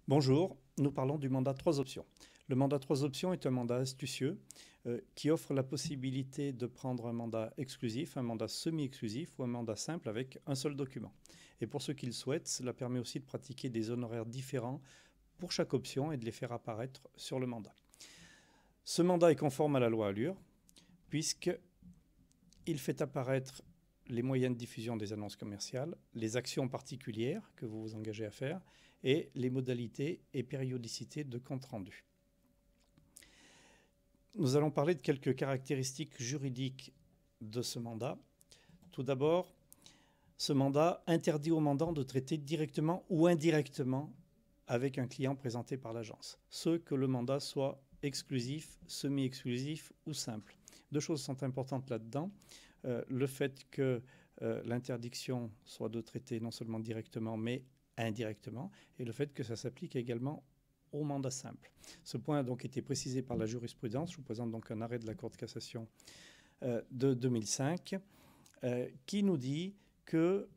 Bonjour, nous parlons du mandat 3 options. Le mandat 3 options est un mandat astucieux qui offre la possibilité de prendre un mandat exclusif, un mandat semi-exclusif ou un mandat simple avec un seul document. Et pour ceux qui le souhaitent, cela permet aussi de pratiquer des honoraires différents pour chaque option et de les faire apparaître sur le mandat. Ce mandat est conforme à la loi Allure puisqu'il fait apparaître les moyens de diffusion des annonces commerciales, les actions particulières que vous vous engagez à faire et les modalités et périodicités de compte rendu. Nous allons parler de quelques caractéristiques juridiques de ce mandat. Tout d'abord, ce mandat interdit au mandant de traiter directement ou indirectement avec un client présenté par l'agence, ce que le mandat soit exclusif, semi-exclusif ou simple. Deux choses sont importantes là-dedans. Le fait que l'interdiction soit de traiter non seulement directement, mais indirectement, et le fait que ça s'applique également au mandat simple. Ce point a donc été précisé par la jurisprudence. Je vous présente donc un arrêt de la Cour de cassation de 2005 qui nous dit que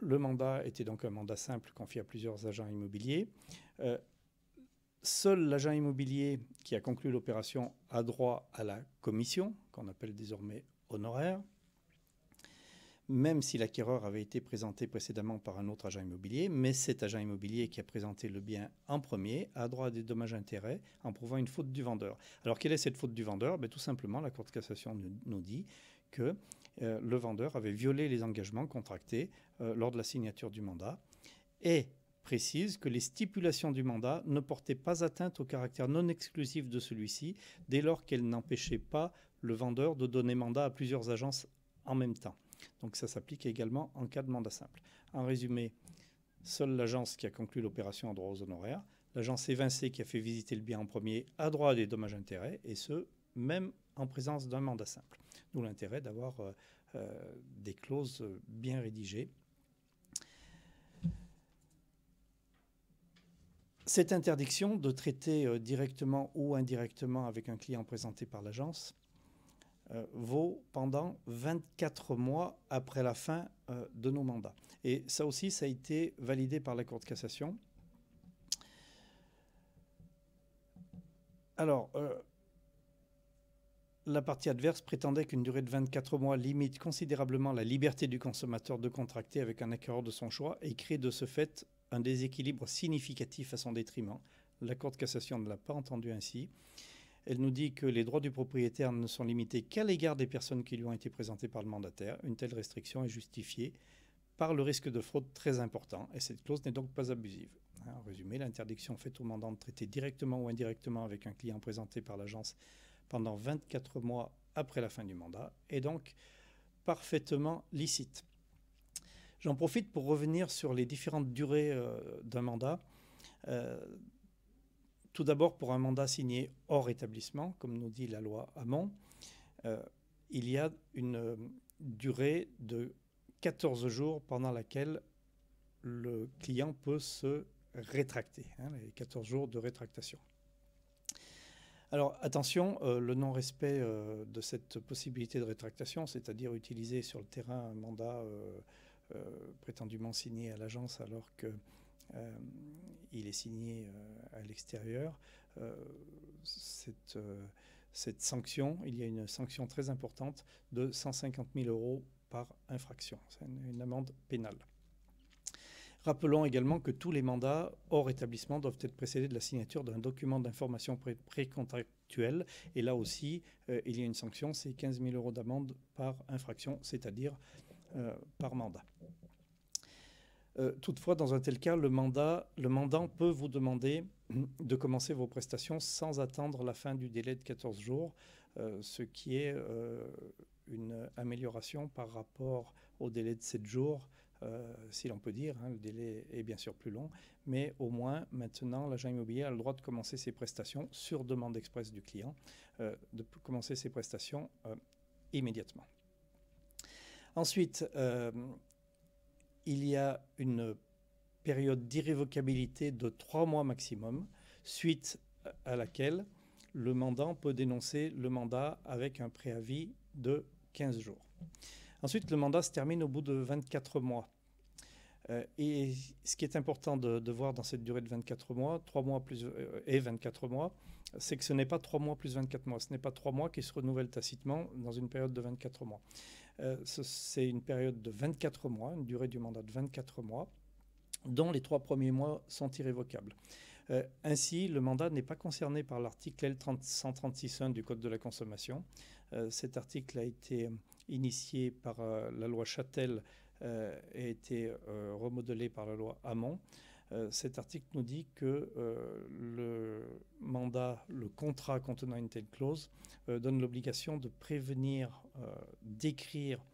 le mandat était donc un mandat simple confié à plusieurs agents immobiliers. Seul l'agent immobilier qui a conclu l'opération a droit à la commission, qu'on appelle désormais honoraire, même si l'acquéreur avait été présenté précédemment par un autre agent immobilier, mais cet agent immobilier qui a présenté le bien en premier a droit à des dommages-intérêts en prouvant une faute du vendeur. Alors quelle est cette faute du vendeur? Tout simplement, la Cour de cassation nous dit que le vendeur avait violé les engagements contractés lors de la signature du mandat et précise que les stipulations du mandat ne portaient pas atteinte au caractère non exclusif de celui-ci dès lors qu'elles n'empêchaient pas le vendeur de donner mandat à plusieurs agences en même temps. Donc ça s'applique également en cas de mandat simple. En résumé, seule l'agence qui a conclu l'opération a droit aux honoraires. L'agence évincée qui a fait visiter le bien en premier a droit à des dommages-intérêts, et ce, même en présence d'un mandat simple. D'où l'intérêt d'avoir des clauses bien rédigées. Cette interdiction de traiter directement ou indirectement avec un client présenté par l'agence vaut pendant 24 mois après la fin de nos mandats. Et ça aussi, ça a été validé par la Cour de cassation. Alors, la partie adverse prétendait qu'une durée de 24 mois limite considérablement la liberté du consommateur de contracter avec un acquéreur de son choix et crée de ce fait un déséquilibre significatif à son détriment. La Cour de cassation ne l'a pas entendu ainsi. Elle nous dit que les droits du propriétaire ne sont limités qu'à l'égard des personnes qui lui ont été présentées par le mandataire. Une telle restriction est justifiée par le risque de fraude très important et cette clause n'est donc pas abusive. En résumé, l'interdiction faite au mandant de traiter directement ou indirectement avec un client présenté par l'agence pendant 24 mois après la fin du mandat est donc parfaitement licite. J'en profite pour revenir sur les différentes durées d'un mandat. Tout d'abord, pour un mandat signé hors établissement, comme nous dit la loi Hamon, il y a une durée de 14 jours pendant laquelle le client peut se rétracter, les 14 jours de rétractation. Alors attention, le non-respect de cette possibilité de rétractation, c'est-à-dire utiliser sur le terrain un mandat prétendument signé à l'agence alors que il est signé à l'extérieur. Cette sanction, il y a une sanction très importante de 150 000 € par infraction. C'est une amende pénale. Rappelons également que tous les mandats hors établissement doivent être précédés de la signature d'un document d'information précontractuelle. Et là aussi, il y a une sanction, c'est 15 000 € d'amende par infraction, c'est-à-dire par mandat. Toutefois, dans un tel cas, le mandant peut vous demander de commencer vos prestations sans attendre la fin du délai de 14 jours, ce qui est une amélioration par rapport au délai de 7 jours, si l'on peut dire. Le délai est bien sûr plus long, mais au moins maintenant, l'agent immobilier a le droit de commencer ses prestations sur demande expresse du client, de commencer ses prestations immédiatement. Ensuite, il y a une période d'irrévocabilité de 3 mois maximum, suite à laquelle le mandant peut dénoncer le mandat avec un préavis de 15 jours. Ensuite, le mandat se termine au bout de 24 mois. Et ce qui est important de voir dans cette durée de 24 mois, 3 mois plus, et 24 mois, c'est que ce n'est pas 3 mois plus 24 mois. Ce n'est pas 3 mois qui se renouvellent tacitement dans une période de 24 mois. C'est une période de 24 mois, une durée du mandat de 24 mois, dont les 3 premiers mois sont irrévocables. Ainsi, le mandat n'est pas concerné par l'article L136.1 du Code de la consommation. Cet article a été initié par la loi Châtel et a été remodelé par la loi Hamon. Cet article nous dit que le mandat, le contrat contenant une telle clause, donne l'obligation de prévenir, d'écrire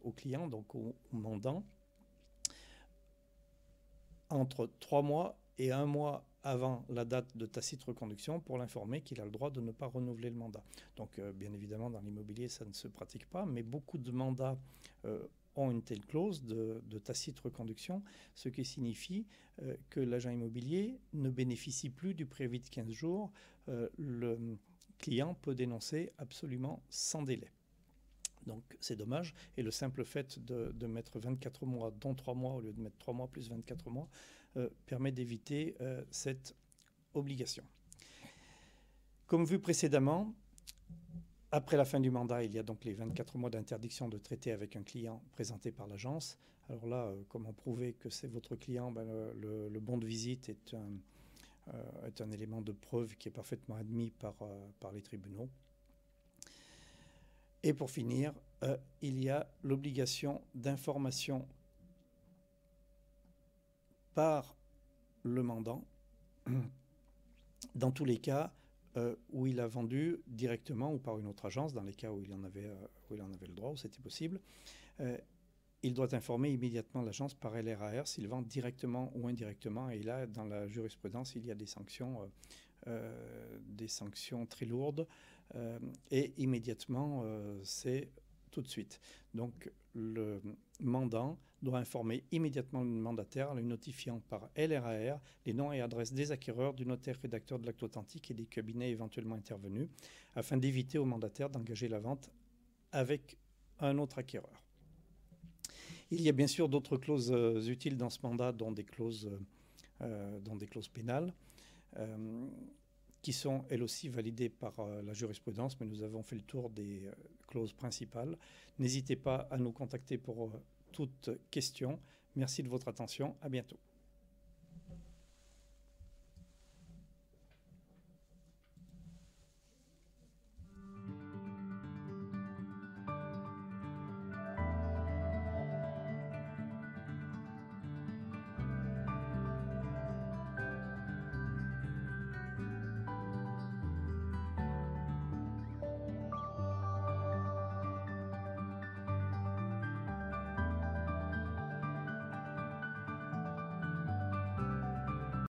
au client, donc au mandant, entre 3 mois et 1 mois avant la date de tacite reconduction pour l'informer qu'il a le droit de ne pas renouveler le mandat. Donc bien évidemment dans l'immobilier ça ne se pratique pas, mais beaucoup de mandats ont une telle clause de tacite reconduction, ce qui signifie que l'agent immobilier ne bénéficie plus du préavis de 15 jours. Le client peut dénoncer absolument sans délai. Donc c'est dommage, et le simple fait de mettre 24 mois, dont 3 mois, au lieu de mettre 3 mois plus 24 mois, permet d'éviter cette obligation. Comme vu précédemment, après la fin du mandat, il y a donc les 24 mois d'interdiction de traiter avec un client présenté par l'agence. Alors là, comment prouver que c'est votre client? Le bon de visite est un élément de preuve qui est parfaitement admis par les tribunaux. Et pour finir, il y a l'obligation d'information par le mandant dans tous les cas où il a vendu directement ou par une autre agence, dans les cas où il en avait le droit, où c'était possible. Il doit informer immédiatement l'agence par LRAR s'il vend directement ou indirectement. Et là, dans la jurisprudence, il y a des sanctions très lourdes. Et immédiatement, c'est tout de suite. Donc, le mandant doit informer immédiatement le mandataire en lui notifiant par LRAR les noms et adresses des acquéreurs, du notaire rédacteur de l'acte authentique et des cabinets éventuellement intervenus, afin d'éviter au mandataire d'engager la vente avec un autre acquéreur. Il y a bien sûr d'autres clauses utiles dans ce mandat, dont des clauses pénales, qui sont elles aussi validées par la jurisprudence, mais nous avons fait le tour des clauses principales. N'hésitez pas à nous contacter pour toute question. Merci de votre attention. À bientôt.